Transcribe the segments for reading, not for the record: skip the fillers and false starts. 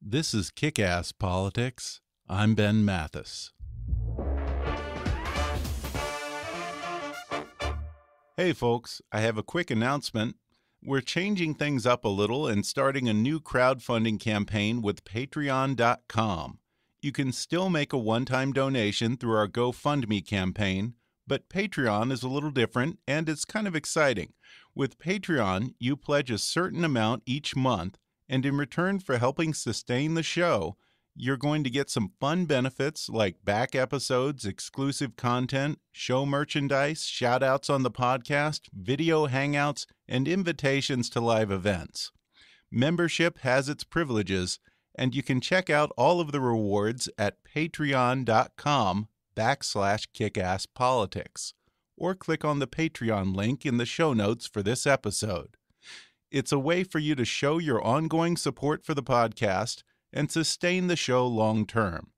This is Kick-Ass Politics. I'm Ben Mathis. Hey folks, I have a quick announcement. We're changing things up a little and starting a new crowdfunding campaign with Patreon.com. You can still make a one-time donation through our GoFundMe campaign, but Patreon is a little different and it's kind of exciting. With Patreon, you pledge a certain amount each month, and in return for helping sustain the show, you're going to get some fun benefits like back episodes, exclusive content, show merchandise, shout-outs on the podcast, video hangouts, and invitations to live events. Membership has its privileges, and you can check out all of the rewards at patreon.com/kickasspolitics, or click on the Patreon link in the show notes for this episode. It's a way for you to show your ongoing support for the podcast and sustain the show long term.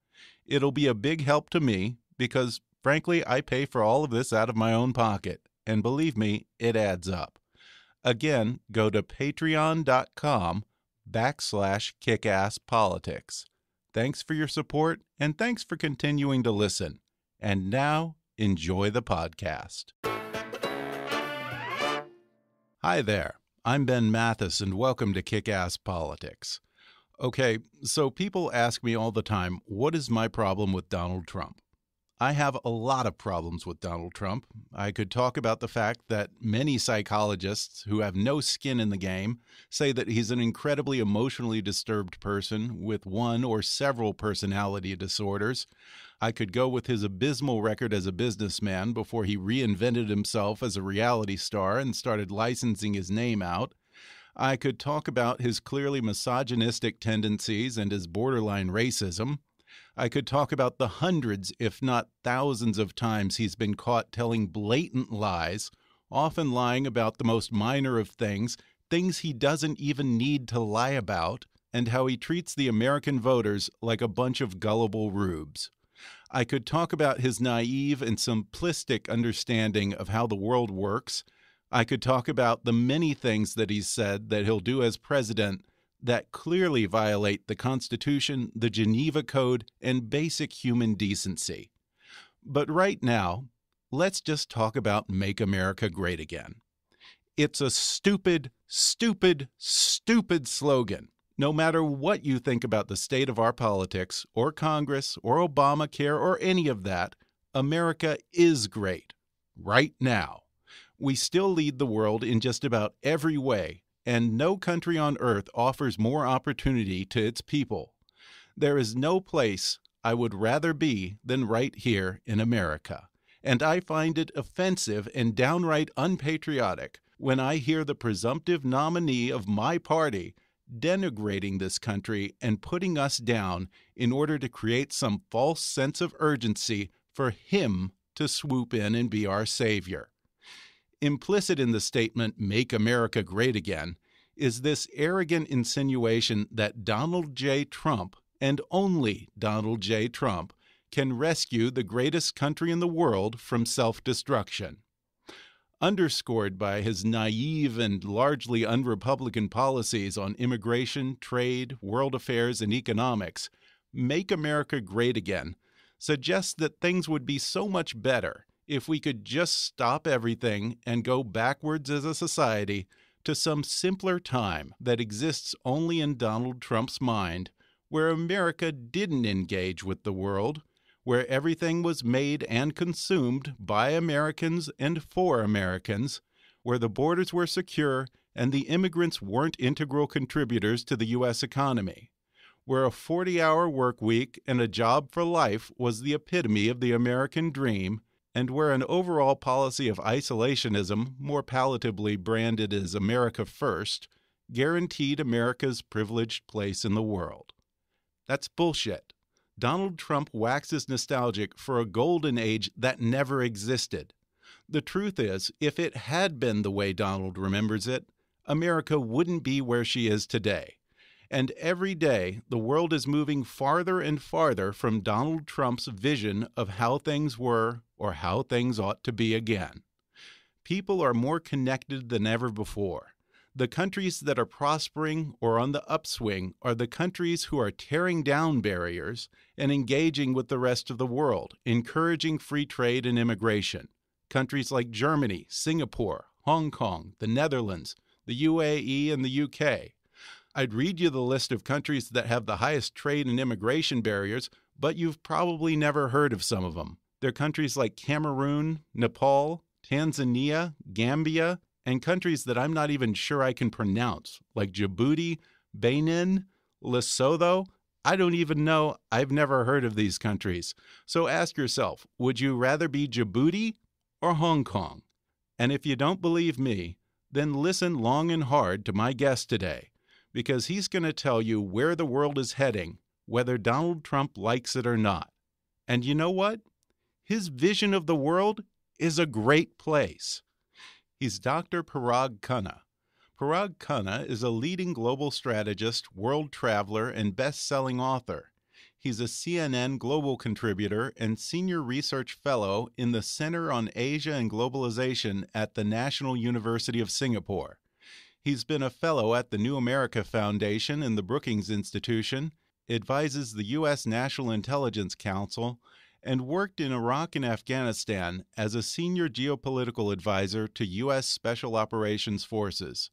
It'll be a big help to me because, frankly, I pay for all of this out of my own pocket, and believe me, it adds up. Again, go to patreon.com/kickasspolitics. Thanks for your support, and thanks for continuing to listen. And now, enjoy the podcast. Hi there. I'm Ben Mathis, and welcome to Kick-Ass Politics. Okay, so people ask me all the time, what is my problem with Donald Trump? I have a lot of problems with Donald Trump. I could talk about the fact that many psychologists who have no skin in the game say that he's an incredibly emotionally disturbed person with one or several personality disorders. I could go with his abysmal record as a businessman before he reinvented himself as a reality star and started licensing his name out. I could talk about his clearly misogynistic tendencies and his borderline racism. I could talk about the hundreds, if not thousands of times he's been caught telling blatant lies, often lying about the most minor of things he doesn't even need to lie about, and how he treats the American voters like a bunch of gullible rubes. I could talk about his naive and simplistic understanding of how the world works. I could talk about the many things that he's said that he'll do as president that clearly violate the Constitution, the Geneva Code, and basic human decency. But right now, let's just talk about Make America Great Again. It's a stupid, stupid, stupid slogan. No matter what you think about the state of our politics, or Congress, or Obamacare, or any of that, America is great. Right now. We still lead the world in just about every way, and no country on earth offers more opportunity to its people. There is no place I would rather be than right here in America, and I find it offensive and downright unpatriotic when I hear the presumptive nominee of my party denigrating this country and putting us down in order to create some false sense of urgency for him to swoop in and be our savior. Implicit in the statement, "Make America Great Again," is this arrogant insinuation that Donald J. Trump, and only Donald J. Trump, can rescue the greatest country in the world from self-destruction. Underscored by his naive and largely un-Republican policies on immigration, trade, world affairs, and economics, Make America Great Again suggests that things would be so much better if we could just stop everything and go backwards as a society to some simpler time that exists only in Donald Trump's mind, where America didn't engage with the world, where everything was made and consumed by Americans and for Americans, where the borders were secure and the immigrants weren't integral contributors to the U.S. economy, where a 40-hour work week and a job for life was the epitome of the American dream, and where an overall policy of isolationism, more palatably branded as America First, guaranteed America's privileged place in the world. That's bullshit. Donald Trump waxes nostalgic for a golden age that never existed. The truth is, if it had been the way Donald remembers it, America wouldn't be where she is today. And every day, the world is moving farther and farther from Donald Trump's vision of how things were or how things ought to be again. People are more connected than ever before. The countries that are prospering or on the upswing are the countries who are tearing down barriers and engaging with the rest of the world, encouraging free trade and immigration. Countries like Germany, Singapore, Hong Kong, the Netherlands, the UAE, and the UK. I'd read you the list of countries that have the highest trade and immigration barriers, but you've probably never heard of some of them. They're countries like Cameroon, Nepal, Tanzania, Gambia, and countries that I'm not even sure I can pronounce, like Djibouti, Benin, Lesotho. I don't even know. I've never heard of these countries. So ask yourself, would you rather be Djibouti or Hong Kong? And if you don't believe me, then listen long and hard to my guest today, because he's going to tell you where the world is heading, whether Donald Trump likes it or not. And you know what? His vision of the world is a great place. He's Dr. Parag Khanna. Parag Khanna is a leading global strategist, world traveler, and best-selling author. He's a CNN global contributor and senior research fellow in the Center on Asia and Globalization at the National University of Singapore. He's been a fellow at the New America Foundation and the Brookings Institution, advises the U.S. National Intelligence Council, and worked in Iraq and Afghanistan as a senior geopolitical advisor to U.S. Special Operations Forces.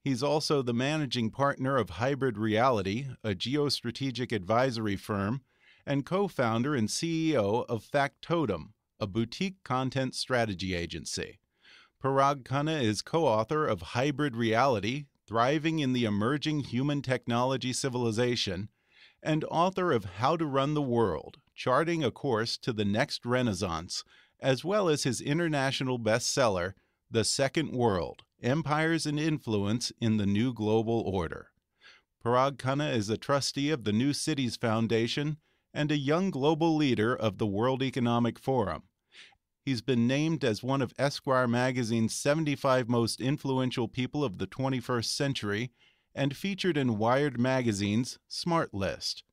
He's also the managing partner of Hybrid Reality, a geostrategic advisory firm, and co-founder and CEO of Factotum, a boutique content strategy agency. Parag Khanna is co-author of Hybrid Reality, Thriving in the Emerging Human Technology Civilization, and author of How to Run the World, Charting a Course to the Next Renaissance, as well as his international bestseller, The Second World, Empires and Influence in the New Global Order. Parag Khanna is a trustee of the New Cities Foundation and a young global leader of the World Economic Forum. He's been named as one of Esquire magazine's 75 most influential people of the 21st century and featured in Wired magazine's Smart List.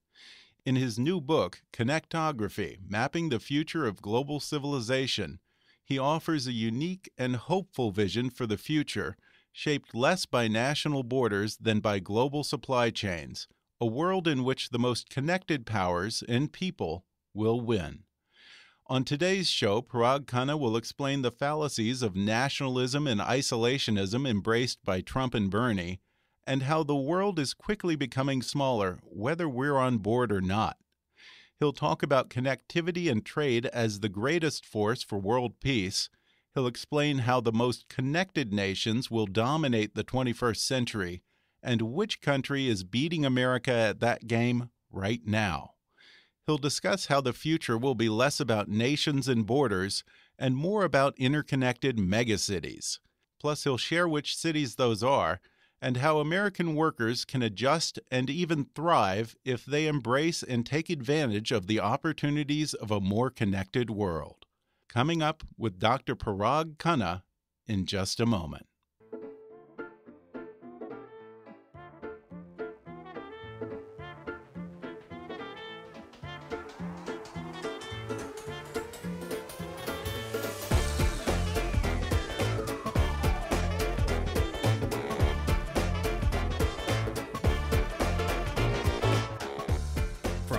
In his new book, Connectography, Mapping the Future of Global Civilization, he offers a unique and hopeful vision for the future, shaped less by national borders than by global supply chains, a world in which the most connected powers and people will win. On today's show, Parag Khanna will explain the fallacies of nationalism and isolationism embraced by Trump and Bernie, and how the world is quickly becoming smaller, whether we're on board or not. He'll talk about connectivity and trade as the greatest force for world peace. He'll explain how the most connected nations will dominate the 21st century, and which country is beating America at that game right now. He'll discuss how the future will be less about nations and borders and more about interconnected megacities. Plus, he'll share which cities those are and how American workers can adjust and even thrive if they embrace and take advantage of the opportunities of a more connected world. Coming up with Dr. Parag Khanna in just a moment.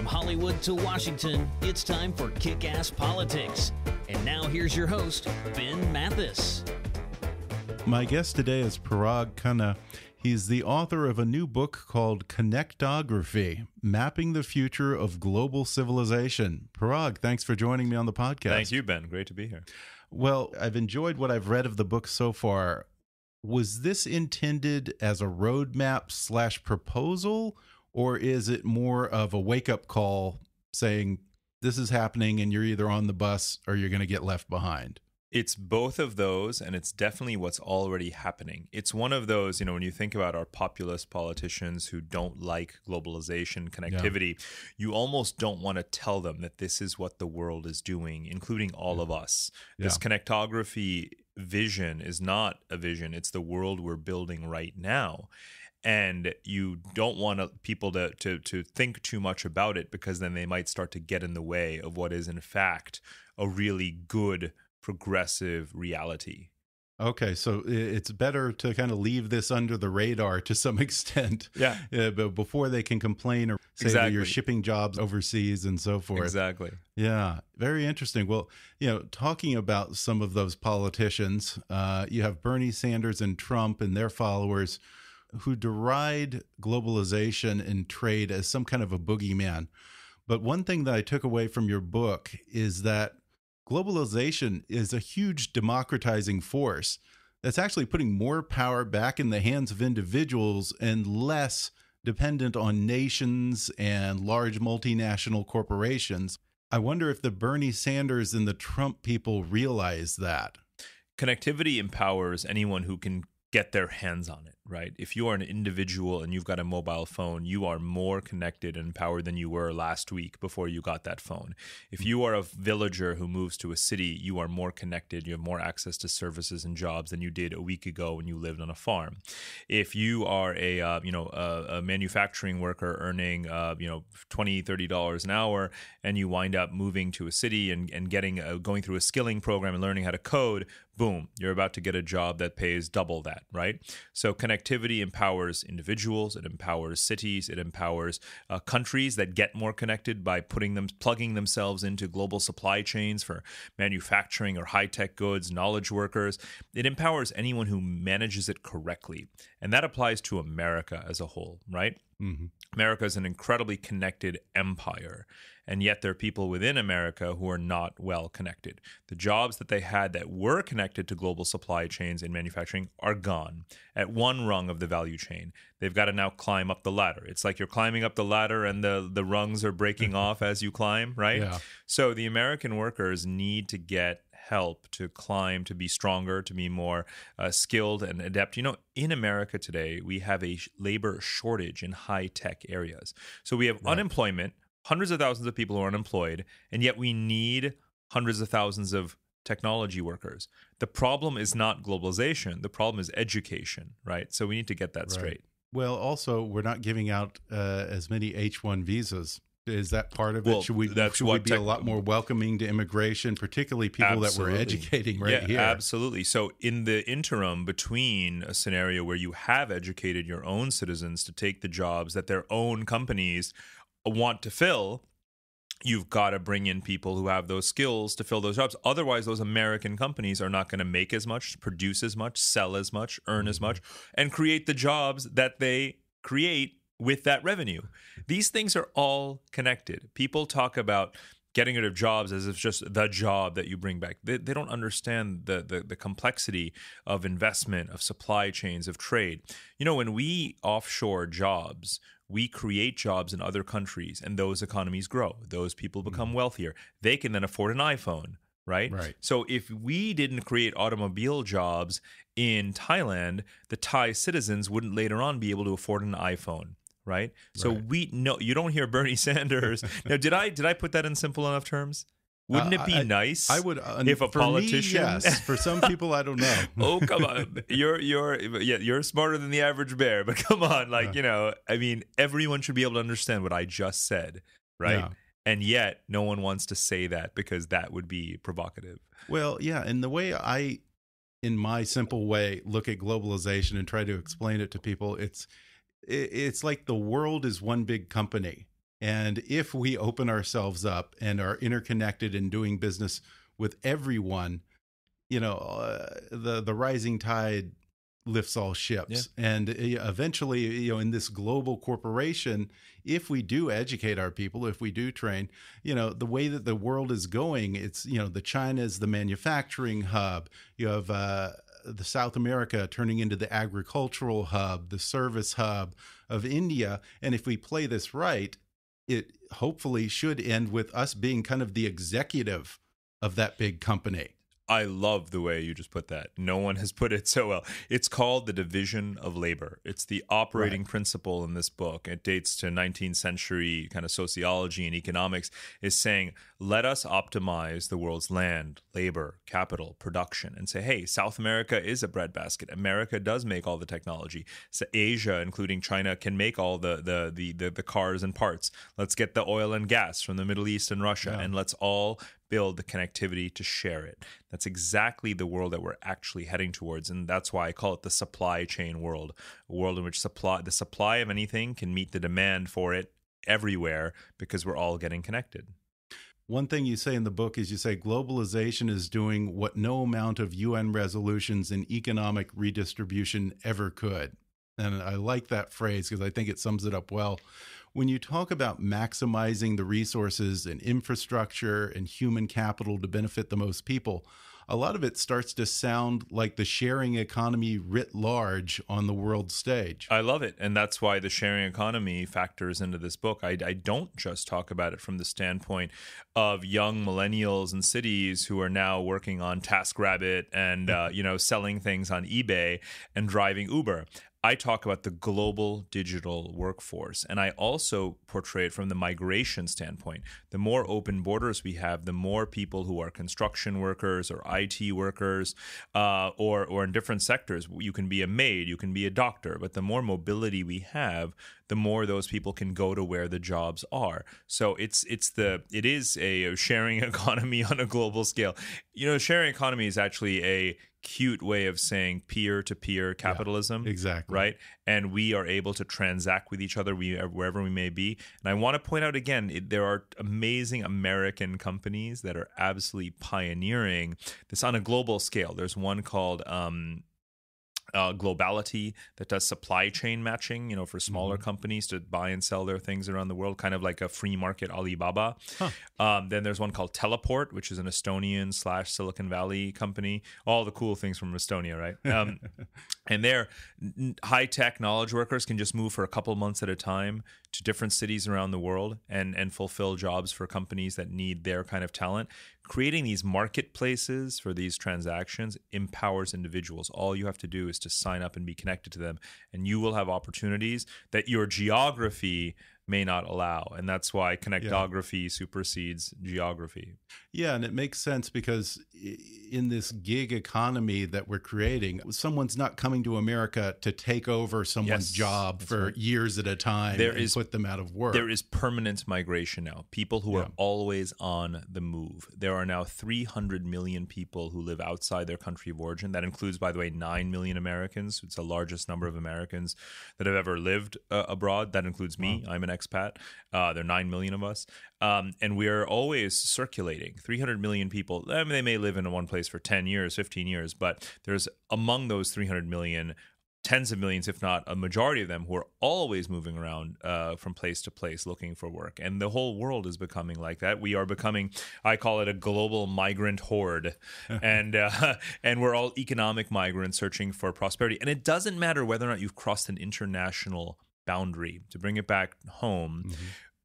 Hollywood to Washington, it's time for Kick-Ass Politics. And now here's your host, Ben Mathis. My guest today is Parag Khanna. He's the author of a new book called Connectography, Mapping the Future of Global Civilization. Parag, thanks for joining me on the podcast. Thank you, Ben. Great to be here. Well, I've enjoyed what I've read of the book so far. Was this intended as a roadmap / proposal, or is it more of a wake-up call saying this is happening and you're either on the bus or you're going to get left behind? It's both of those, and it's definitely what's already happening. It's one of those, when you think about our populist politicians who don't like globalization, connectivity, you almost don't want to tell them that this is what the world is doing, including all of us. This connectography vision is not a vision. It's the world we're building right now. And you don't want people to think too much about it, because then they might start to get in the way of what is, in fact, a really good progressive reality. Okay, so it's better to kind of leave this under the radar to some extent, Yeah. but before they can complain or say that you're shipping jobs overseas and so forth. Exactly. Yeah, very interesting. Well, talking about some of those politicians, you have Bernie Sanders and Trump and their followers who deride globalization and trade as some kind of a boogeyman. But one thing that I took away from your book is that globalization is a huge democratizing force that's actually putting more power back in the hands of individuals and less dependent on nations and large multinational corporations. I wonder if the Bernie Sanders and the Trump people realize that. Connectivity empowers anyone who can get their hands on it, right? If you are an individual and you've got a mobile phone, you are more connected and empowered than you were last week before you got that phone. If you are a villager who moves to a city, you are more connected. You have more access to services and jobs than you did a week ago when you lived on a farm. If you are a manufacturing worker earning $20-$30 an hour, and you wind up moving to a city and going through a skilling program and learning how to code, boom, you're about to get a job that pays double that, right? So connectivity empowers individuals, it empowers cities, it empowers countries that get more connected by plugging themselves into global supply chains for manufacturing or high-tech goods, knowledge workers. It empowers anyone who manages it correctly. And that applies to America as a whole, right? Mm-hmm. America is an incredibly connected empire, and yet there are people within America who are not well connected. The jobs that they had that were connected to global supply chains in manufacturing are gone at one rung of the value chain. They've got to now climb up the ladder. It's like you're climbing up the ladder and the rungs are breaking off as you climb, right? Yeah. So the American workers need to get help to climb, to be stronger, to be more skilled and adept. In America today, we have a labor shortage in high-tech areas. So we have unemployment, hundreds of thousands of people who are unemployed, and yet we need hundreds of thousands of technology workers. The problem is not globalization. The problem is education, right? So we need to get that straight. Well, also, we're not giving out as many H-1 visas. Is that part of it? Should we be a lot more welcoming to immigration, particularly people that we're educating here? Absolutely. So in the interim between a scenario where you have educated your own citizens to take the jobs that their own companies want to fill, you've got to bring in people who have those skills to fill those jobs. Otherwise, those American companies are not going to make as much, produce as much, sell as much, earn as much, and create the jobs that they create with that revenue. These things are all connected. People talk about getting rid of jobs as if it's just the job that you bring back. They don't understand the complexity of investment, of supply chains, of trade. When we offshore jobs, we create jobs in other countries, and those economies grow. Those people become wealthier. They can then afford an iPhone, right? So if we didn't create automobile jobs in Thailand, the Thai citizens wouldn't later on be able to afford an iPhone. Right. So you don't hear Bernie Sanders. Now, did I put that in simple enough terms? Wouldn't it be nice? I would. If a politician, me, yes. For some people, I don't know. Oh, come on. You're smarter than the average bear, but come on. Everyone should be able to understand what I just said. Right. Yeah. And yet no one wants to say that because that would be provocative. Well, yeah. And the way in my simple way, look at globalization and try to explain it to people, it's like the world is one big company. And if we open ourselves up and are interconnected and doing business with everyone, the rising tide lifts all ships. Yeah. And eventually, in this global corporation, if we do educate our people, if we do train, the way that the world is going, it's, the China is the manufacturing hub. You have the South America turning into the agricultural hub, the service hub of India. And if we play this right, it hopefully should end with us being kind of the executive of that big company. I love the way you just put that. No one has put it so well. It's called the division of labor. It's the operating principle in this book. It dates to 19th century kind of sociology and economics, is saying, let us optimize the world's land, labor, capital, production, and say, hey, South America is a breadbasket. America does make all the technology. So Asia, including China, can make all the cars and parts. Let's get the oil and gas from the Middle East and Russia, and let's all build the connectivity to share it. That's exactly the world that we're actually heading towards. And that's why I call it the supply chain world, a world in which the supply of anything can meet the demand for it everywhere because we're all getting connected. One thing you say in the book is you say globalization is doing what no amount of UN resolutions and economic redistribution ever could. And I like that phrase because I think it sums it up well. When you talk about maximizing the resources and infrastructure and human capital to benefit the most people, a lot of it starts to sound like the sharing economy writ large on the world stage. I love it. And that's why the sharing economy factors into this book. I don't just talk about it from the standpoint of young millennials in cities who are now working on TaskRabbit and selling things on eBay and driving Uber. I talk about the global digital workforce, and I also portray it from the migration standpoint. The more open borders we have, the more people who are construction workers or IT workers or in different sectors. You can be a maid, you can be a doctor, but the more mobility we have, the more those people can go to where the jobs are. So it is a sharing economy on a global scale. Sharing economy is actually a cute way of saying peer-to-peer capitalism. Yeah, exactly. Right? And we are able to transact with each other wherever we may be. And I want to point out again, there are amazing American companies that are absolutely pioneering this on a global scale. There's one called Globality that does supply chain matching, for smaller companies to buy and sell their things around the world, kind of like a free market Alibaba. Then there's one called Teleport, which is an Estonian / Silicon Valley company. All the cool things from Estonia, right? And their high-tech knowledge workers can just move for a couple months at a time to different cities around the world and fulfill jobs for companies that need their kind of talent. Creating these marketplaces for these transactions empowers individuals. All you have to do is to sign up and be connected to them, and you will have opportunities that your geography may not allow. And that's why connectography supersedes geography. Yeah, and it makes sense because in this gig economy that we're creating, someone's not coming to America to take over someone's job for years at a time and put them out of work. There is permanent migration now. People who are always on the move. There are now 300 million people who live outside their country of origin. That includes, by the way, 9 million Americans. It's the largest number of Americans that have ever lived abroad. That includes me. I'm an expat. There are 9 million of us. And we are always circulating. 300 million people. I mean, they may live in one place for 10 years, 15 years, but there's among those 300 million, tens of millions, if not a majority of them, who are always moving around from place to place looking for work. And the whole world is becoming like that. We are becoming, I call it a global migrant horde. and we're all economic migrants searching for prosperity. And it doesn't matter whether or not you've crossed an international boundary. To bring it back home,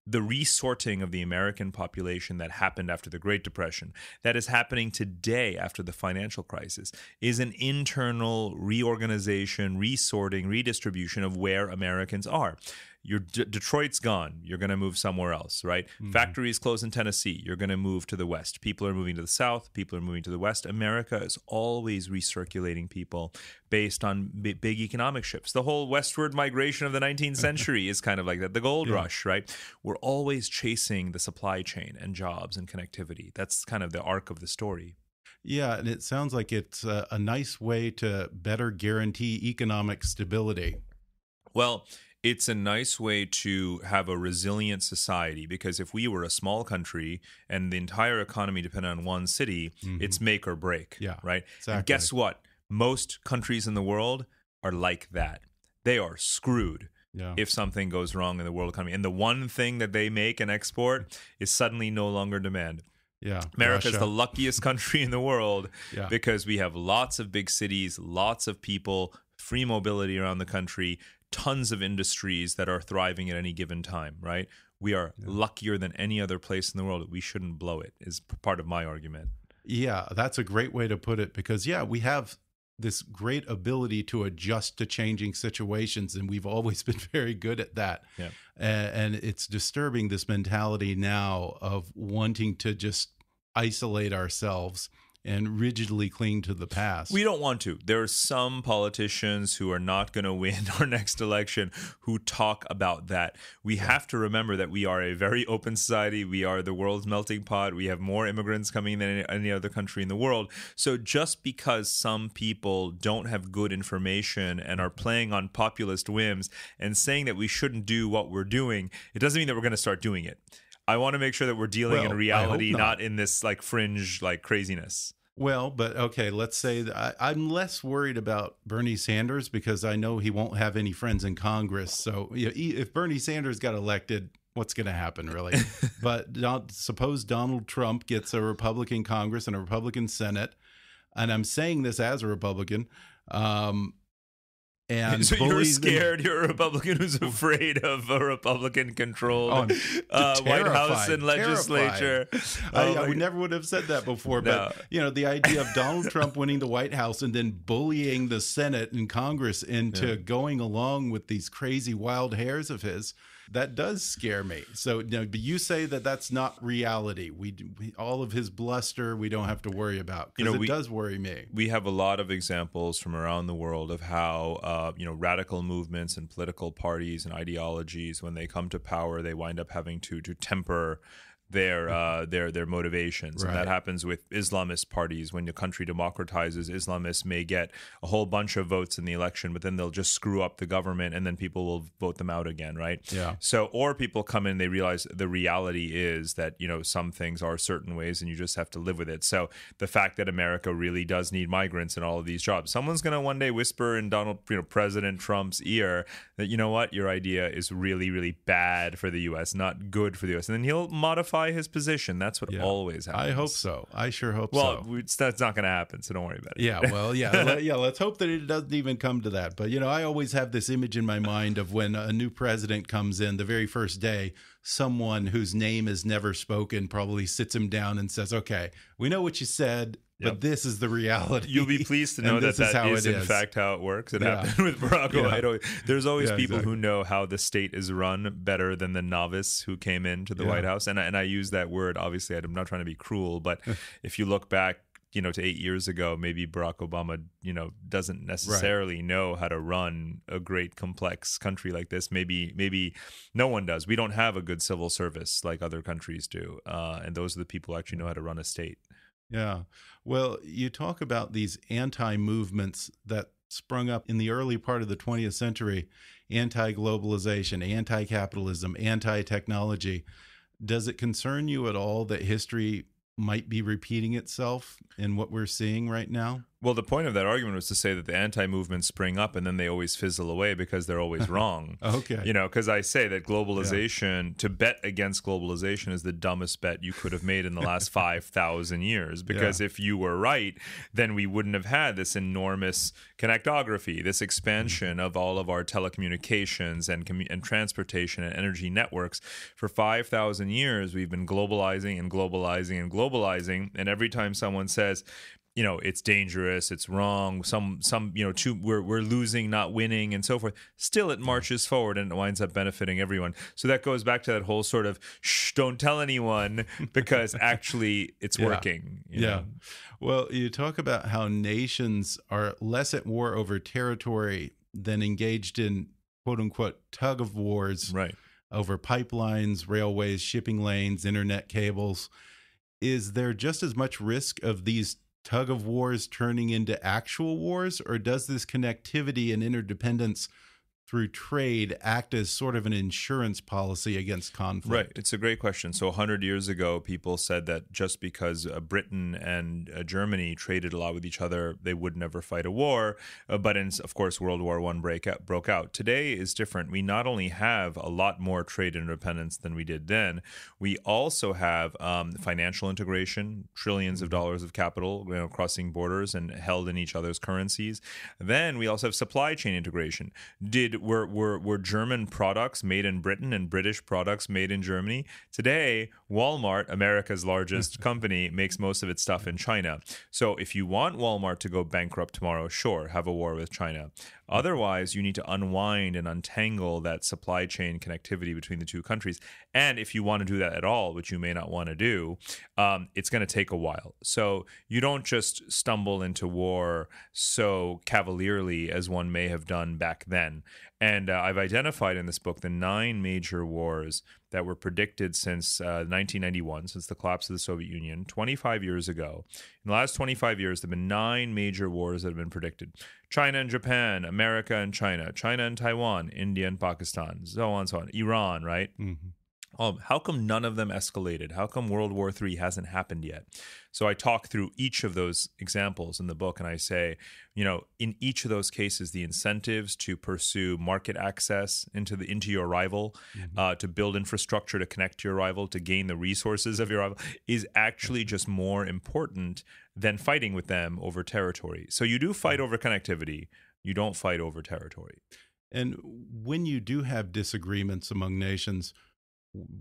the resorting of the American population that happened after the Great Depression, that is happening today after the financial crisis, is an internal reorganization, resorting, redistribution of where Americans are. Your Detroit's gone. You're going to move somewhere else, right? Factories close in Tennessee. You're going to move to the West. People are moving to the South. People are moving to the West. America is always recirculating people based on big economic shifts. The whole westward migration of the 19th century is kind of like that. The gold rush, right? We're always chasing the supply chain and jobs and connectivity. That's kind of the arc of the story. Yeah, and it sounds like it's a nice way to better guarantee economic stability. Well, it's a nice way to have a resilient society, because if we were a small country and the entire economy depended on one city, it's make or break, right? Exactly. And guess what? Most countries in the world are like that. They are screwed if something goes wrong in the world economy. And the one thing that they make and export is suddenly no longer demand. Yeah, America is Russia. the luckiest country in the world because we have lots of big cities, lots of people, free mobility around the country, tons of industries that are thriving at any given time, right? We are luckier than any other place in the world. We shouldn't blow it, is part of my argument. Yeah, that's a great way to put it, because, we have this great ability to adjust to changing situations, and we've always been very good at that. Yeah. And it's disturbing, this mentality now of wanting to just isolate ourselves and rigidly cling to the past. We don't want to. There are some politicians who are not going to win our next election who talk about that. We have to remember that we are a very open society. We are the world's melting pot. We have more immigrants coming than any other country in the world. So just because some people don't have good information and are playing on populist whims and saying that we shouldn't do what we're doing, it doesn't mean that we're going to start doing it. I want to make sure that we're dealing in reality, not in this like fringe like craziness. Well, but okay, let's say that I'm less worried about Bernie Sanders because I know he won't have any friends in Congress. So if Bernie Sanders got elected, what's going to happen, really? But suppose Donald Trump gets a Republican Congress and a Republican Senate, and I'm saying this as a Republican. And so you're scared. You're a Republican who's afraid of a Republican-controlled White House and legislature. We never would have said that before. But the idea of Donald Trump winning the White House and then bullying the Senate and Congress into going along with these crazy wild hairs of his, that does scare me. So, but you say that that's not reality. We all of his bluster, we don't have to worry about, because it does worry me. We have a lot of examples from around the world of how radical movements and political parties and ideologies, when they come to power, they wind up having to temper their motivations. Right. And that happens with Islamist parties. When the country democratizes, Islamists may get a whole bunch of votes in the election, but then they'll just screw up the government and then people will vote them out again, right? Yeah. So, or people come in, they realize the reality is that, some things are certain ways and you just have to live with it. So the fact that America really does need migrants in all of these jobs, someone's going to one day whisper in President Trump's ear that, your idea is really, really bad for the U.S., not good for the U.S. And then he'll modify his position. That's what always happens. I hope so. I sure hope so. Well, that's not going to happen, so don't worry about it. Yeah, well, let's hope that it doesn't even come to that. But, I always have this image in my mind of when a new president comes in, the very first day, someone whose name is never spoken probably sits him down and says, okay, we know what you said, but this is the reality. You'll be pleased to know that is in fact how it works. It happened with Barack Obama. There's always people who know how the state is run better than the novice who came into the White House. And I use that word, obviously, I'm not trying to be cruel, but if you look back, to 8 years ago, maybe Barack Obama, doesn't necessarily know how to run a great complex country like this. Maybe no one does. We don't have a good civil service like other countries do. And those are the people who actually know how to run a state. Yeah. Well, you talk about these anti-movements that sprung up in the early part of the 20th century, anti-globalization, anti-capitalism, anti-technology. Does it concern you at all that history might be repeating itself in what we're seeing right now? Well, the point of that argument was to say that the anti-movements spring up and then they always fizzle away because they're always wrong. Okay. Because I say that globalization, to bet against globalization is the dumbest bet you could have made in the last 5,000 years. Because if you were right, then we wouldn't have had this enormous connectography, this expansion of all of our telecommunications and transportation and energy networks. For 5,000 years, we've been globalizing and globalizing and globalizing. And every time someone says, it's dangerous, it's wrong, we're losing, not winning, and so forth, still it marches forward and it winds up benefiting everyone. So that goes back to that whole sort of, don't tell anyone, because actually it's working. You know? Well, you talk about how nations are less at war over territory than engaged in quote unquote tug of wars over pipelines, railways, shipping lanes, internet cables. Is there just as much risk of these tug of wars turning into actual wars, or does this connectivity and interdependence through trade act as sort of an insurance policy against conflict? Right. It's a great question. So 100 years ago, people said that just because Britain and Germany traded a lot with each other, they would never fight a war. But of course, World War I broke out. Today is different. We not only have a lot more trade independence than we did then, we also have financial integration, trillions of dollars of capital crossing borders and held in each other's currencies. Then we also have supply chain integration. Did were German products made in Britain and British products made in Germany. Today, Walmart, America's largest company, makes most of its stuff in China. So if you want Walmart to go bankrupt tomorrow, sure, have a war with China. Otherwise, you need to unwind and untangle that supply chain connectivity between the two countries. And if you want to do that at all, which you may not want to do, it's going to take a while. So you don't just stumble into war so cavalierly as one may have done back then. And I've identified in this book the 9 major wars that were predicted since 1991, since the collapse of the Soviet Union, 25 years ago. In the last 25 years, there have been 9 major wars that have been predicted. China and Japan, America and China, China and Taiwan, India and Pakistan, so on and so on. Iran, right? Mm-hmm. How come none of them escalated? How come World War III hasn't happened yet? So I talk through each of those examples in the book, and I say, in each of those cases, the incentives to pursue market access into your rival, to build infrastructure to connect to your rival, to gain the resources of your rival, is actually just more important than fighting with them over territory. So you do fight over connectivity. You don't fight over territory. And when you do have disagreements among nations,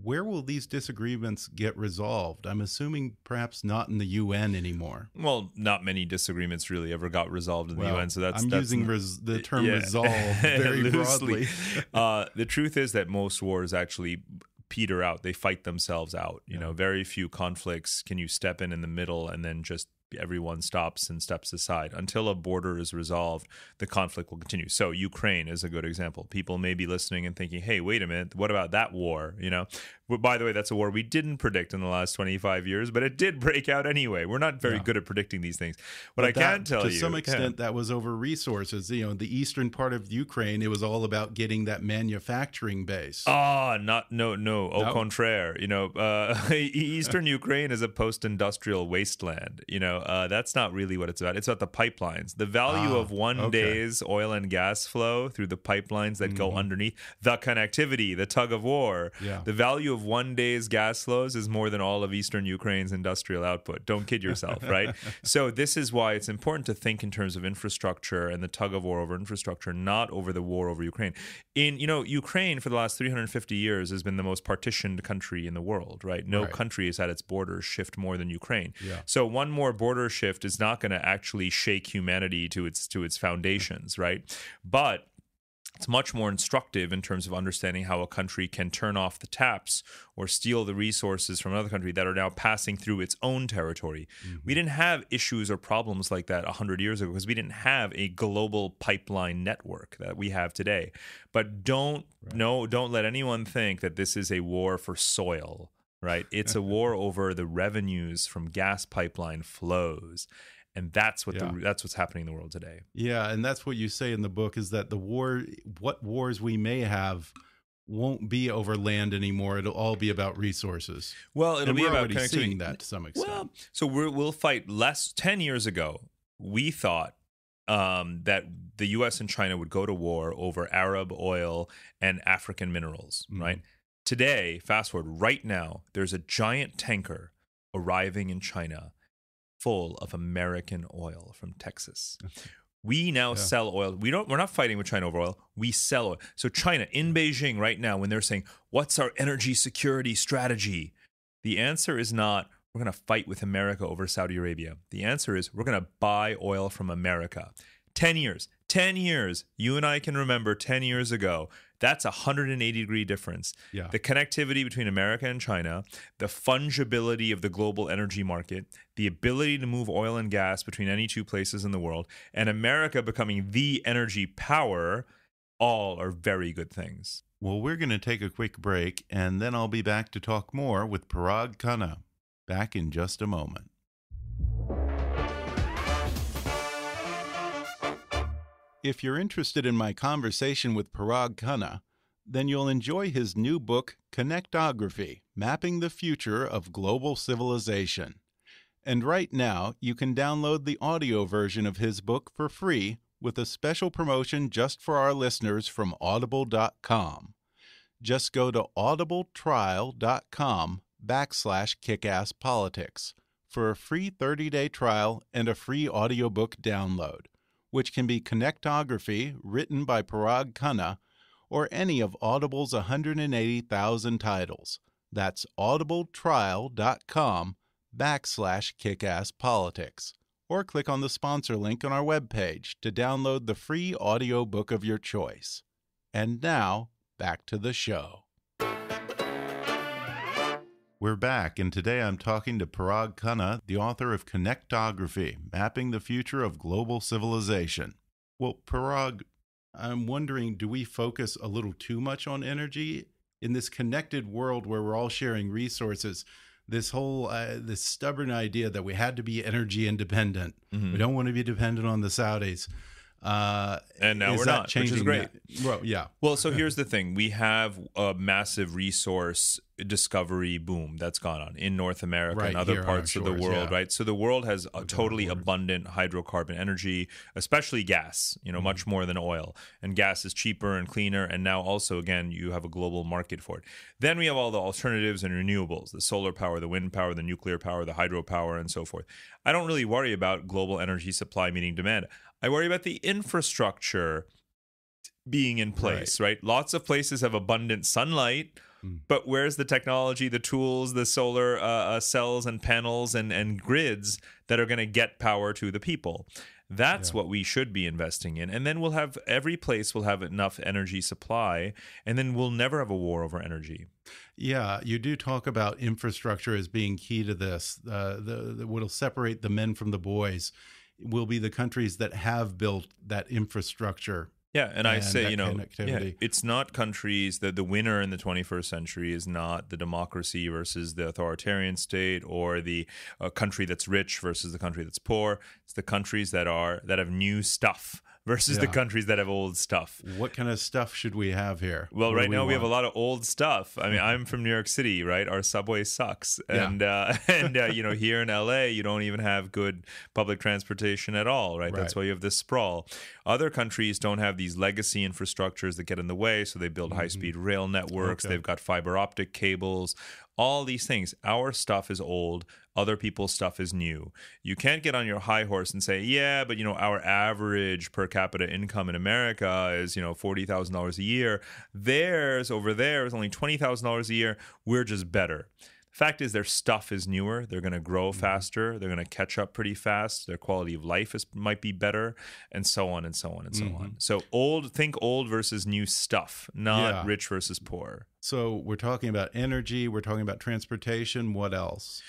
where will these disagreements get resolved? I'm assuming perhaps not in the UN anymore. Well, not many disagreements really ever got resolved in the UN. So that's using the term resolve very broadly. The truth is that most wars actually peter out. They fight themselves out. You know, very few conflicts can you step in the middle and then just everyone stops and steps aside. Until a border is resolved, the conflict will continue. So Ukraine is a good example. People may be listening and thinking, hey, wait a minute, what about that war? By the way, that's a war we didn't predict in the last 25 years, but it did break out anyway. We're not very good at predicting these things. But I can tell you, to some extent, that was over resources. The eastern part of Ukraine, it was all about getting that manufacturing base. No. Au contraire. Eastern Ukraine is a post-industrial wasteland. That's not really what it's about. It's about the pipelines. The value of one day's oil and gas flow through the pipelines that go underneath, the connectivity, the tug of war. Yeah. The value of one day's gas flows is more than all of Eastern Ukraine's industrial output. Don't kid yourself, right? So this is why it's important to think in terms of infrastructure and the tug of war over infrastructure, not over the war over Ukraine. Ukraine for the last 350 years has been the most partitioned country in the world, right? No country has had its borders shift more than Ukraine. Yeah. So one more border shift is not going to actually shake humanity to its foundations, right? But it's much more instructive in terms of understanding how a country can turn off the taps or steal the resources from another country that are now passing through its own territory. Mm-hmm. We didn't have issues or problems like that 100 years ago because we didn't have a global pipeline network that we have today. But don't let anyone think that this is a war for soil, right? It's a war over the revenues from gas pipeline flows. And that's what's happening in the world today. Yeah, and that's what you say in the book is that what wars we may have won't be over land anymore. It'll all be about resources. Well, it'll be about already seeing that to some extent. Well, so we'll fight less. 10 years ago, we thought that the U.S. and China would go to war over Arab oil and African minerals, right? Today, fast forward, right now, there's a giant tanker arriving in China full of American oil from Texas. We now sell oil. We're not fighting with China over oil. We sell oil. So China in Beijing right now, when they're saying, what's our energy security strategy? The answer is not, we're going to fight with America over Saudi Arabia. The answer is, we're going to buy oil from America. 10 years. You and I can remember 10 years ago. That's a 180-degree difference. Yeah. The connectivity between America and China, the fungibility of the global energy market, the ability to move oil and gas between any two places in the world, and America becoming the energy power, all are very good things. Well, we're going to take a quick break, and then I'll be back to talk more with Parag Khanna. Back in just a moment. If you're interested in my conversation with Parag Khanna, then you'll enjoy his new book, Connectography, Mapping the Future of Global Civilization. And right now, you can download the audio version of his book for free with a special promotion just for our listeners from Audible.com. Just go to audibletrial.com/kickasspolitics for a free 30-day trial and a free audiobook download, which can be Connectography, written by Parag Khanna, or any of Audible's 180,000 titles. That's audibletrial.com/kickasspolitics. Or click on the sponsor link on our webpage to download the free audiobook of your choice. And now, back to the show. We're back, and today I'm talking to Parag Khanna, the author of Connectography, Mapping the Future of Global Civilization. Well, Parag, I'm wondering, do we focus a little too much on energy? In this connected world where we're all sharing resources, this whole this stubborn idea that we had to be energy independent. We don't want to be dependent on the Saudis. And now we're not, which is great. Well, yeah. Well, so here's the thing. We have a massive resource discovery boom that's gone on in North America and other parts of the world, right? So the world has a totally abundant hydrocarbon energy, especially gas, much more than oil. And gas is cheaper and cleaner. And now also, again, you have a global market for it. Then we have all the alternatives and renewables, the solar power, the wind power, the nuclear power, the hydropower, and so forth. I don't really worry about global energy supply meeting demand. I worry about the infrastructure being in place, right? Lots of places have abundant sunlight, but where's the technology, the tools, the solar cells and panels and grids that are going to get power to the people? That's what we should be investing in. And then every place will have enough energy supply, and then we'll never have a war over energy. Yeah, you do talk about infrastructure as being key to this. What'll separate the men from the boys will be the countries that have built that infrastructure. Yeah, and I say, connectivity. It's not countries that the winner in the 21st century is not the democracy versus the authoritarian state, or the country that's rich versus the country that's poor. It's the countries that have new stuff versus the countries that have old stuff. What kind of stuff should we have here? Well, right now we have a lot of old stuff. I mean, I'm from New York City, right? Our subway sucks. And here in LA, you don't even have good public transportation at all, right? That's why you have this sprawl. Other countries don't have these legacy infrastructures that get in the way, so they build high-speed rail networks. They've got fiber optic cables, all these things. Our stuff is old. Other people's stuff is new. You can't get on your high horse and say, yeah, but our average per capita income in America is $40,000 a year. Theirs over there is only $20,000 a year. We're just better. The fact is, their stuff is newer. They're going to grow faster. They're going to catch up pretty fast. Their quality of life might be better, and so on and so on and so on. So think old versus new stuff, not rich versus poor. So we're talking about energy. We're talking about transportation. What else?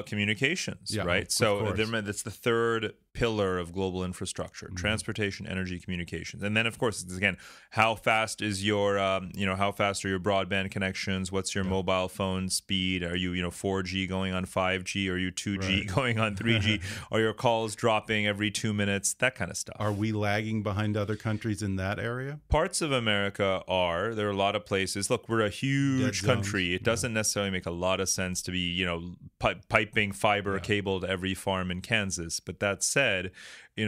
Communications, right? So that's the third pillar of global infrastructure: transportation, energy, communications. And then, of course, again, how fast is your, how fast are your broadband connections? What's your mobile phone speed? Are you, 4G going on 5G? Are you 2G going on 3G? Are your calls dropping every 2 minutes? That kind of stuff. Are we lagging behind other countries in that area? Parts of America are. There are a lot of places. Look, we're a huge country. It doesn't necessarily make a lot of sense to be, piping fiber cable to every farm in Kansas. But that said,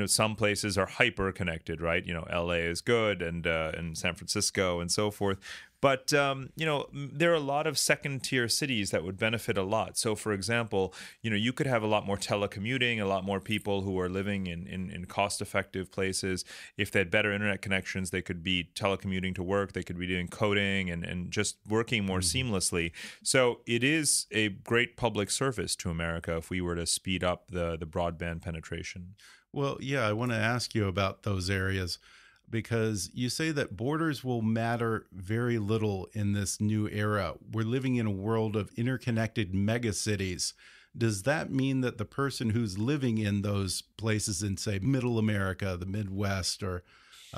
some places are hyper connected, right? LA is good, and San Francisco and so forth. But, there are a lot of second tier cities that would benefit a lot. So, for example, you could have a lot more telecommuting, a lot more people who are living in cost effective places. If they had better internet connections, they could be telecommuting to work. They could be doing coding and just working more seamlessly. So it is a great public service to America if we were to speed up the broadband penetration. Well, yeah, I want to ask you about those areas, because you say that borders will matter very little in this new era. We're living in a world of interconnected megacities. Does that mean that the person who's living in those places in, say, Middle America, the Midwest, or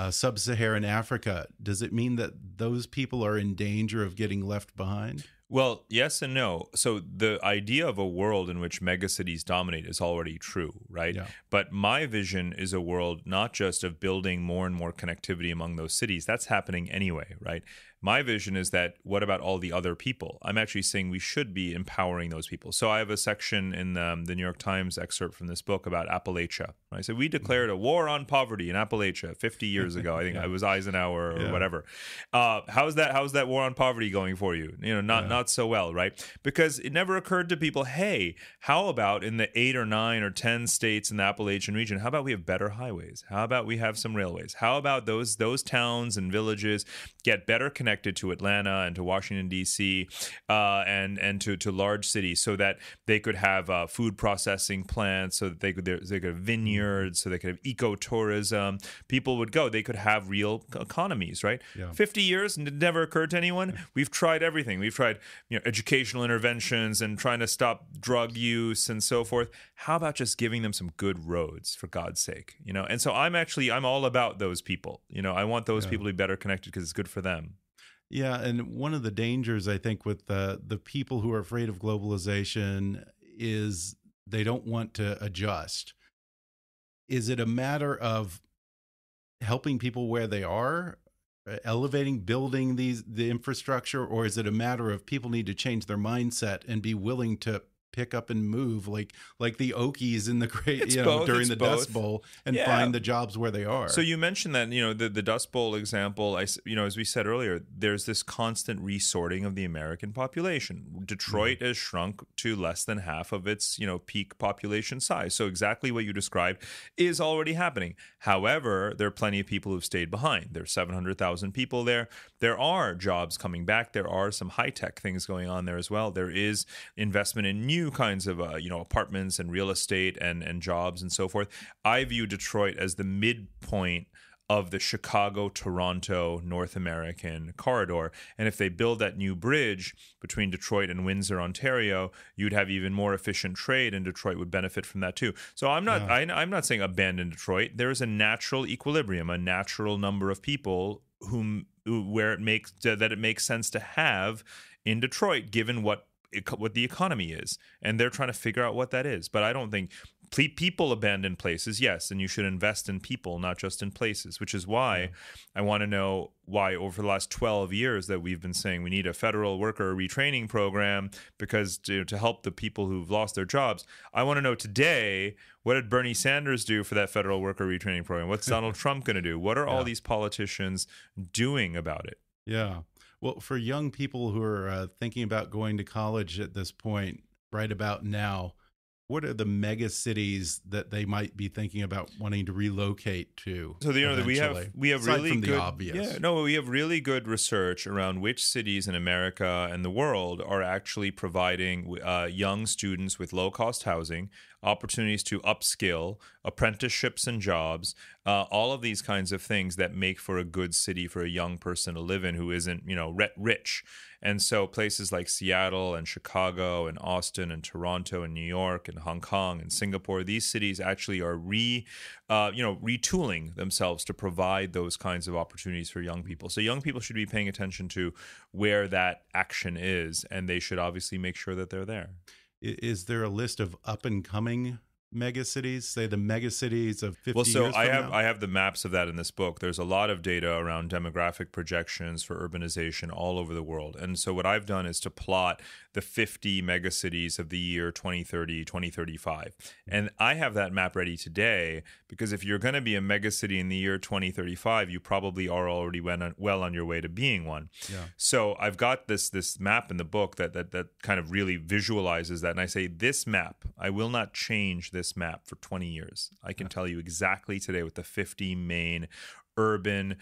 Sub-Saharan Africa, does it mean that those people are in danger of getting left behind? Well, yes and no. So the idea of a world in which megacities dominate is already true, right? Yeah. But my vision is a world not just of building more and more connectivity among those cities. That's happening anyway, right? My vision is that what about all the other people? I'm actually saying we should be empowering those people. So I have a section in the New York Times excerpt from this book about Appalachia. I said we declared a war on poverty in Appalachia 50 years ago. I think it was Eisenhower or whatever. How's that war on poverty going for you? Not so well, right? Because it never occurred to people, hey, how about in the 8 or 9 or 10 states in the Appalachian region, how about we have better highways? How about we have some railways? How about those towns and villages get better connected to Atlanta and to Washington, D.C., and to large cities so that they could have food processing plants, so that they could have vineyards, so they could have ecotourism. People would go. They could have real economies, right? 50 years, and it never occurred to anyone. We've tried everything. We've tried educational interventions and trying to stop drug use and so forth. How about just giving them some good roads, for God's sake? And so I'm all about those people. I want those people to be better connected because it's good for them. Yeah, and one of the dangers, I think, with the people who are afraid of globalization is they don't want to adjust. Is it a matter of helping people where they are, elevating, building the infrastructure, or is it a matter of people need to change their mindset and be willing to pick up and move like the Okies in the great during the Dust Bowl and find the jobs where they are? So you mentioned that the Dust Bowl example. As we said earlier, there's this constant resorting of the American population. Detroit has shrunk to less than half of its peak population size. So exactly what you described is already happening. However, there are plenty of people who've stayed behind. There's 700,000 people there. There are jobs coming back. There are some high tech things going on there as well. There is investment in new kinds of apartments and real estate and jobs and so forth. I view Detroit as the midpoint of the Chicago-Toronto North American corridor. And if they build that new bridge between Detroit and Windsor, Ontario, you'd have even more efficient trade, and Detroit would benefit from that too. So I'm not saying abandon Detroit. There is a natural equilibrium, a natural number of people where it makes sense to have in Detroit, given what the economy is, and they're trying to figure out what that is. But I don't think people abandon places, yes, and you should invest in people, not just in places, which is why I want to know why over the last 12 years that we've been saying we need a federal worker retraining program because to help the people who've lost their jobs. I want to know today, what did Bernie Sanders do for that federal worker retraining program? What's Donald Trump going to do? What are all these politicians doing about it? Yeah. Well, for young people who are thinking about going to college at this point, right about now, what are the mega cities that they might be thinking about wanting to relocate to? So we have really from good, the obvious. We have really good research around which cities in America and the world are actually providing young students with low-cost housing, opportunities to upskill, apprenticeships and jobs, all of these kinds of things that make for a good city for a young person to live in who isn't, rich. And so places like Seattle and Chicago and Austin and Toronto and New York and Hong Kong and Singapore, these cities actually are retooling themselves to provide those kinds of opportunities for young people. So young people should be paying attention to where that action is, and they should obviously make sure that they're there. Is there a list of up and coming megacities, say the megacities of 50 years from now? I have the maps of that in this book. There's a lot of data around demographic projections for urbanization all over the world. And so what I've done is to plot the 50 megacities of the year 2030, 2035. And I have that map ready today because if you're going to be a megacity in the year 2035, you probably are already well on your way to being one. Yeah. So I've got this map in the book that kind of really visualizes that. And I say, this map, I will not change this map for 20 years. I can tell you exactly today what the 50 main urban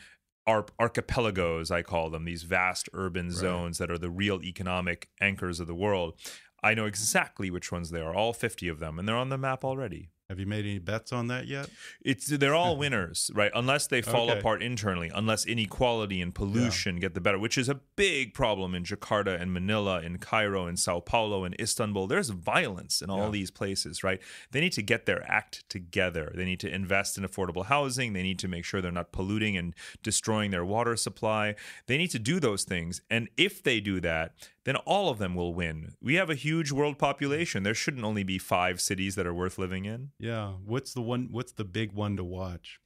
archipelagos, I call them, these vast urban zones that are the real economic anchors of the world. I know exactly which ones they are, all 50 of them, and they're on the map already. Have you made any bets on that yet? They're all winners, right? Unless they fall apart internally, unless inequality and pollution get the better, which is a big problem in Jakarta and Manila, in Cairo, in Sao Paulo, and Istanbul. There's violence in all these places, right? They need to get their act together. They need to invest in affordable housing. They need to make sure they're not polluting and destroying their water supply. They need to do those things. And if they do that, then all of them will win. We have a huge world population. There shouldn't only be 5 cities that are worth living in. Yeah. What's the big one to watch?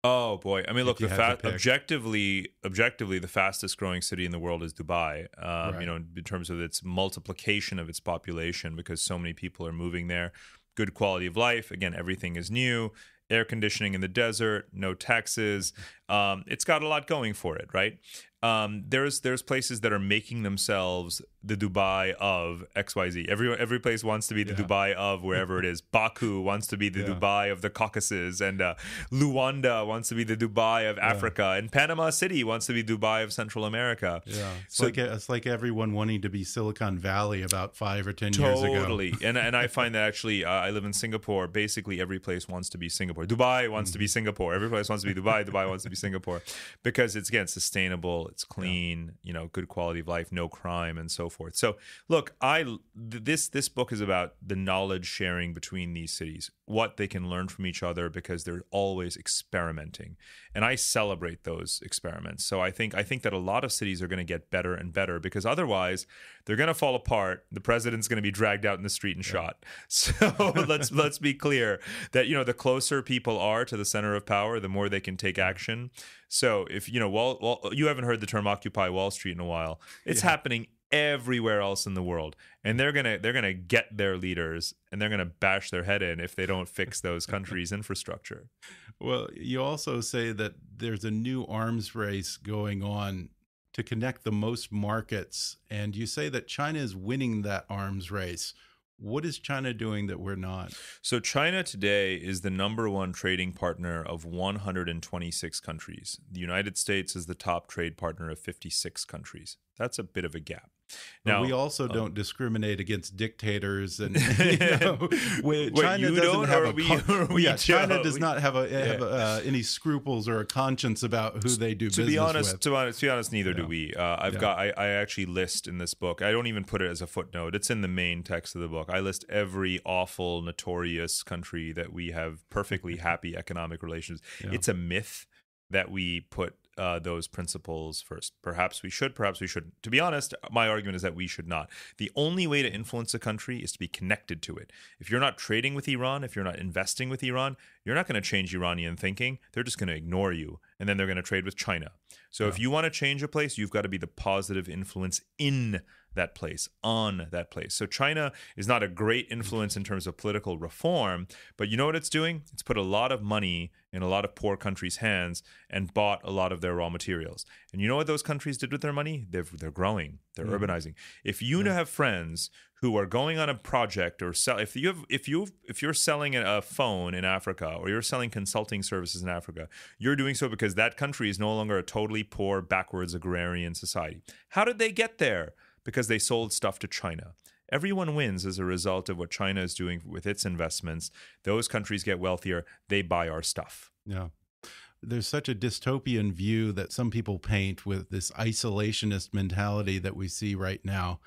Oh boy! I mean, look, you had to pick. objectively, the fastest growing city in the world is Dubai. Right. In terms of its multiplication of its population, because so many people are moving there. Good quality of life. Again, everything is new. Air conditioning in the desert, no taxes. It's got a lot going for it, right? There's places that are making themselves the Dubai of XYZ. Every place wants to be the Dubai of wherever it is. Baku wants to be the Dubai of the Caucasus, and Luanda wants to be the Dubai of Africa, and Panama City wants to be Dubai of Central America. Yeah, it's like everyone wanting to be Silicon Valley about 5 or 10 years ago. Totally, and I find that actually, I live in Singapore. Basically, every place wants to be Singapore. Dubai wants to be Singapore. Every place wants to be Dubai. Dubai wants to be Singapore, because it's, again, sustainable. It's clean. Good quality of life, no crime, and so forth. So, look, this book is about the knowledge sharing between these cities, what they can learn from each other, because they're always experimenting, and I celebrate those experiments. So I think that a lot of cities are going to get better and better, because otherwise they're going to fall apart. The president's going to be dragged out in the street and shot. So let's be clear that the closer people are to the center of power, the more they can take action. So if you haven't heard the term Occupy Wall Street in a while, it's happening everywhere else in the world, and they're gonna get their leaders, and they're gonna bash their head in if they don't fix those countries' infrastructure. Well, you also say that there's a new arms race going on to connect the most markets, and you say that China is winning that arms race. What is China doing that we're not? So China today is the #1 trading partner of 126 countries. The United States is the top trade partner of 56 countries. That's a bit of a gap. Now, we also don't discriminate against dictators, and China does not have any scruples or a conscience about who they do business with. To be honest, neither do we. I actually list in this book. I don't even put it as a footnote. It's in the main text of the book. I list every awful, notorious country that we have perfectly happy economic relations. Yeah. It's a myth that we put those principles first. Perhaps we should, perhaps we shouldn't. To be honest, my argument is that we should not. The only way to influence a country is to be connected to it. If you're not trading with Iran, if you're not investing with Iran, you're not going to change Iranian thinking. They're just going to ignore you, and then they're going to trade with China. So if you want to change a place, you've got to be the positive influence in that place, on that place. So China is not a great influence in terms of political reform, but you know what it's doing? It's put a lot of money in a lot of poor countries' hands and bought a lot of their raw materials. And you know what those countries did with their money? They're growing, they're urbanizing. If you have friends who are going on a project, or if you're selling a phone in Africa, or you're selling consulting services in Africa, you're doing so because that country is no longer a totally poor, backwards agrarian society. How did they get there? Because they sold stuff to China. Everyone wins as a result of what China is doing with its investments. Those countries get wealthier. They buy our stuff. Yeah. There's such a dystopian view that some people paint with this isolationist mentality that we see right now.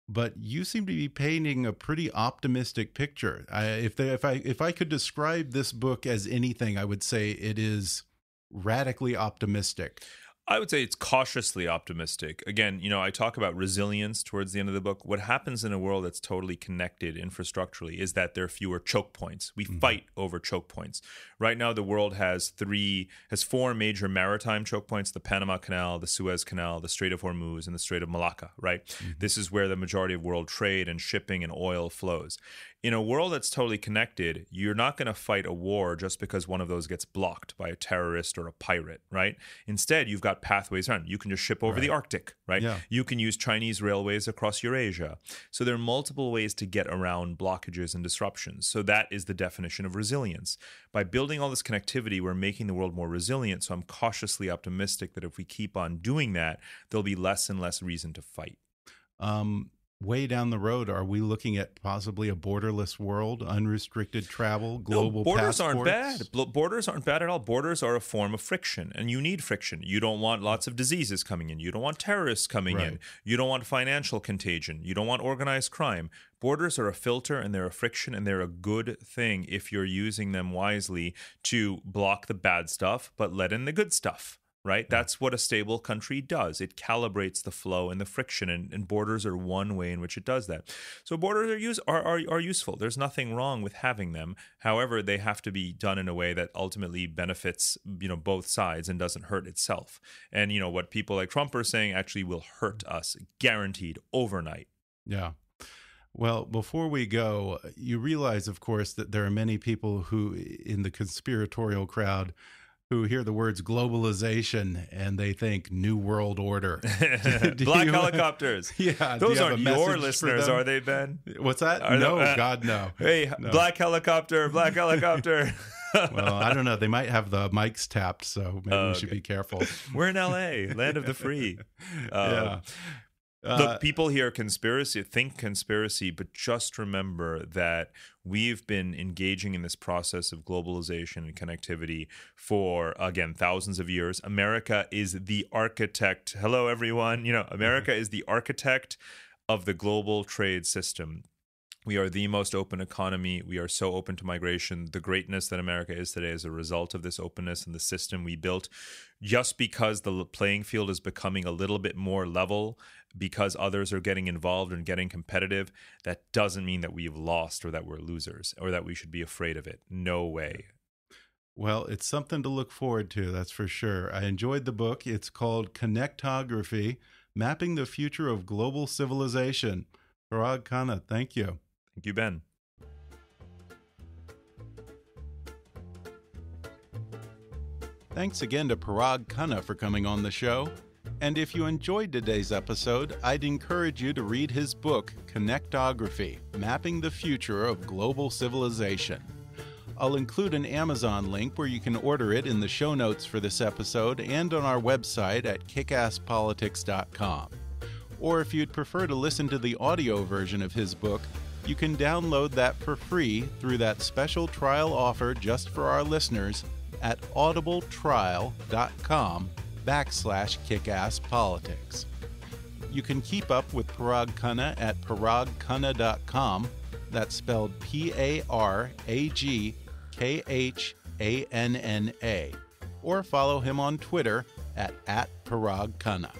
But you seem to be painting a pretty optimistic picture. If I could describe this book as anything, I would say it is radically optimistic. I would say it's cautiously optimistic. Again, I talk about resilience towards the end of the book. What happens in a world that's totally connected infrastructurally is that there are fewer choke points. We fight over choke points. Right now, the world has 4 major maritime choke points: the Panama Canal, the Suez Canal, the Strait of Hormuz, and the Strait of Malacca, right? This is where the majority of world trade and shipping and oil flows. In a world that's totally connected, you're not going to fight a war just because one of those gets blocked by a terrorist or a pirate, right? Instead, you've got pathways around. You can just ship over the Arctic, right? Yeah. You can use Chinese railways across Eurasia. So there are multiple ways to get around blockages and disruptions. So that is the definition of resilience. By building all this connectivity, we're making the world more resilient. So I'm cautiously optimistic that if we keep on doing that, there'll be less and less reason to fight. Way down the road, are we looking at possibly a borderless world, unrestricted travel, global borders passports? aren't bad. Borders aren't bad at all. Borders are a form of friction, and you need friction. You don't want lots of diseases coming in. You don't want terrorists coming in. You don't want financial contagion. You don't want organized crime. Borders are a filter, and they're a friction, and they're a good thing if you're using them wisely to block the bad stuff, but let in the good stuff. right? That's what a stable country does. It calibrates the flow and the friction, and borders are one way in which it does that. So borders are useful. There's nothing wrong with having them. However, they have to be done in a way that ultimately benefits, both sides and doesn't hurt itself. And, what people like Trump are saying actually will hurt us, guaranteed, overnight. Yeah. Well, before we go, you realize, of course, that there are many people who, in the conspiratorial crowd, who hear the words globalization and they think New World Order. Black helicopters. Yeah. Those aren't your listeners, are they, Ben? What's that? No, God, no. Hey, no. Black helicopter. Well, I don't know. They might have the mics tapped, so maybe we should be careful. We're in LA, land of the free. Yeah. Look, people hear think conspiracy, but just remember that we've been engaging in this process of globalization and connectivity for, again, thousands of years. America is the architect. Hello, everyone. America is the architect of the global trade system. We are the most open economy. We are so open to migration. The greatness that America is today is a result of this openness and the system we built. Just because the playing field is becoming a little bit more level, because others are getting involved and getting competitive, that doesn't mean that we've lost or that we're losers or that we should be afraid of it. No way. Well, it's something to look forward to, that's for sure. I enjoyed the book. It's called Connectography, Mapping the Future of Global Civilization. Parag Khanna, thank you. Thank you, Ben. Thanks again to Parag Khanna for coming on the show. And if you enjoyed today's episode, I'd encourage you to read his book, Connectography, Mapping the Future of Global Civilization. I'll include an Amazon link where you can order it in the show notes for this episode and on our website at kickasspolitics.com. Or if you'd prefer to listen to the audio version of his book, you can download that for free through that special trial offer just for our listeners at audibletrial.com/kickasspolitics. You can keep up with Parag Khanna at paragkhanna.com. That's spelled Paragkhanna. Or follow him on Twitter at Parag Khanna.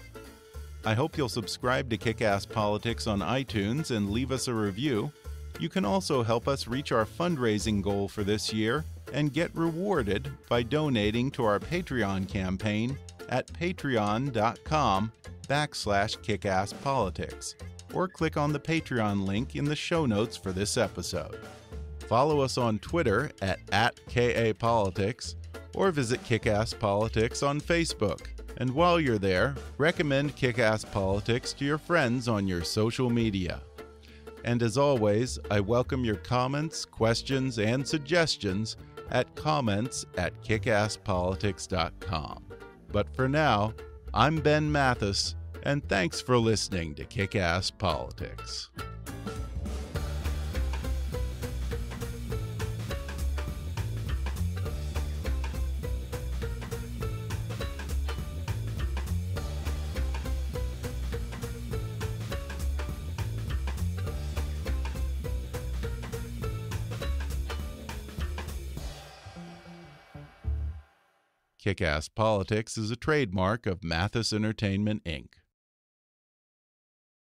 I hope you'll subscribe to Kick-Ass Politics on iTunes and leave us a review. You can also help us reach our fundraising goal for this year and get rewarded by donating to our Patreon campaign at patreon.com/kickasspolitics, or click on the Patreon link in the show notes for this episode. Follow us on Twitter at @KAPolitics, or visit Kick-Ass Politics on Facebook. And while you're there, recommend Kick-Ass Politics to your friends on your social media. And as always, I welcome your comments, questions, and suggestions at comments@kickasspolitics.com. But for now, I'm Ben Mathis, and thanks for listening to Kick-Ass Politics. Kick-Ass Politics is a trademark of Mathis Entertainment, Inc.